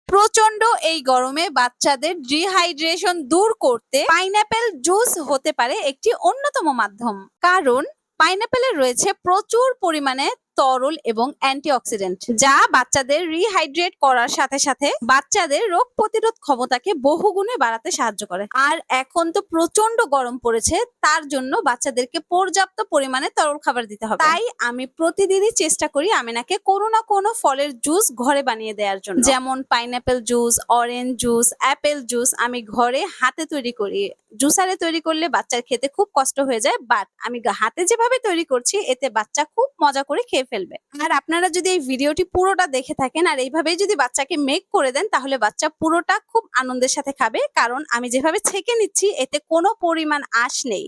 প্রচন্ড এই গরমে বাচ্চাদের ডিহাইড্রেশন দূর করতে পাইনাপেল জুস হতে পারে একটি অন্যতম মাধ্যম। কারণ পাইনাপেলে রয়েছে প্রচুর পরিমাণে তরল এবং অ্যান্টিঅক্সিডেন্ট, যা বাচ্চাদের রিহাইড্রেট করার সাথে সাথে বাচ্চাদের রোগ প্রতিরোধ ক্ষমতাকে বহুগুণে বাড়াতে সাহায্য করে। আর এখন তো প্রচন্ড গরম পড়েছে, তার জন্য বাচ্চাদেরকে পর্যাপ্ত পরিমাণে তরল খাবার দিতে হবে। তাই আমি প্রতিদিনই চেষ্টা করি আমিনাকে কোনো না কোনো ফলের জুস ঘরে বানিয়ে দেওয়ার জন্য। যেমন pineapple juice, orange juice, Apple juice আমি ঘরে হাতে তৈরি করি। জুসারে তৈরি করলে বাচ্চার খেতে খুব কষ্ট হয়ে যায়, বাট আমি হাতে যেভাবে তৈরি করছি এতে বাচ্চা খুব মজা করে খেয়ে ফেলবে। আর আপনারা যদি এই ভিডিওটি পুরোটা দেখে থাকেন আর এইভাবেই যদি বাচ্চাকে মেক করে দেন, তাহলে বাচ্চা পুরোটা খুব আনন্দের সাথে খাবে। কারণ আমি যেভাবে ছেঁকে নিচ্ছি এতে কোনো পরিমাণ আঁশ নেই,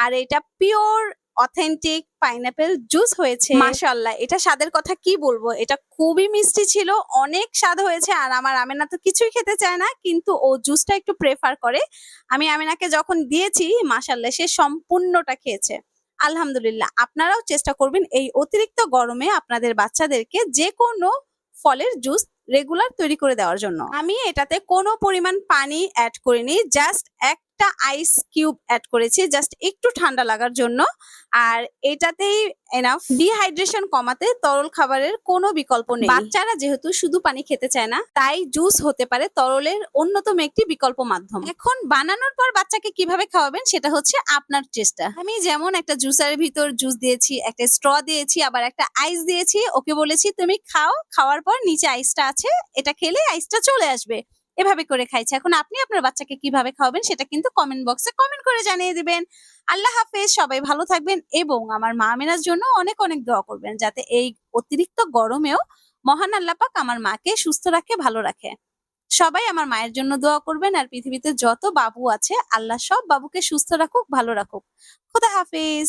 আর এটা পিওর অথেন্টিক পাইনাপেল জুস হয়েছে। মাশাআল্লাহ, এটা স্বাদের কথা কি বলবো, এটা খুবই মিষ্টি ছিল, অনেক স্বাদ হয়েছে। আর আমার আমেনা তো কিছুই খেতে চায় না, কিন্তু ও জুসটা একটু প্রেফার করে। আমি আমেনাকে যখন দিয়েছি মাশাআল্লাহ সে সম্পূর্ণটা খেয়েছে। আলহামদুলিল্লাহ, আপনারাও চেষ্টা করবেন এই অতিরিক্ত গরমে আপনাদের বাচ্চাদেরকে যে কোনো ফলের জুস রেগুলার তৈরি করে দেওয়ার জন্য। আমি এটাতে কোনো পরিমাণ পানি অ্যাড করিনি, জাস্ট একটা আইস কিউব অ্যাড করেছি, জাস্ট একটু ঠান্ডা লাগার জন্য। আর এটাতেই এনাফ। ডিহাইড্রেশন কমাতে তরল খাবারের কোনো বিকল্প নেই। বাচ্চারা যেহেতু শুধু পানি খেতে চায় না, তাই জুস হতে পারে তরলের অন্যতম একটি বিকল্প মাধ্যম। এখন বানানোর পর বাচ্চাকে কিভাবে খাওয়াবেন সেটা হচ্ছে আপনার চেষ্টা। আমি যেমন একটা জুসারের ভিতর জুস দিয়েছি, একটা স্ট্র দিয়েছি, আবার একটা আইস দিয়েছি। ওকে বলেছি তুমি খাও, খাওয়ার পর নিচে আইসটা আছে, এটা খেলে আইসটা চলে আসবে। এভাবে করে খাইছে। এখন আপনি আপনার বাচ্চাকে কিভাবে খাওয়াবেন সেটা কিন্তু কমেন্ট বক্সে কমেন্ট করে জানিয়ে দিবেন। আল্লাহ হাফেজ, সবাই ভালো থাকবেন এবং আমার মা আমিনার জন্য অনেক অনেক দোয়া করবেন, যাতে এই অতিরিক্ত গরমেও মহান আল্লাহ পাক আমার মাকে সুস্থ রাখে, ভালো রাখে। সবাই আমার মায়ের জন্য দোয়া করবেন। আর পৃথিবীতে যত বাবু আছে আল্লাহ সব বাবুকে সুস্থ রাখুক, ভালো রাখুক। খোদা হাফেজ।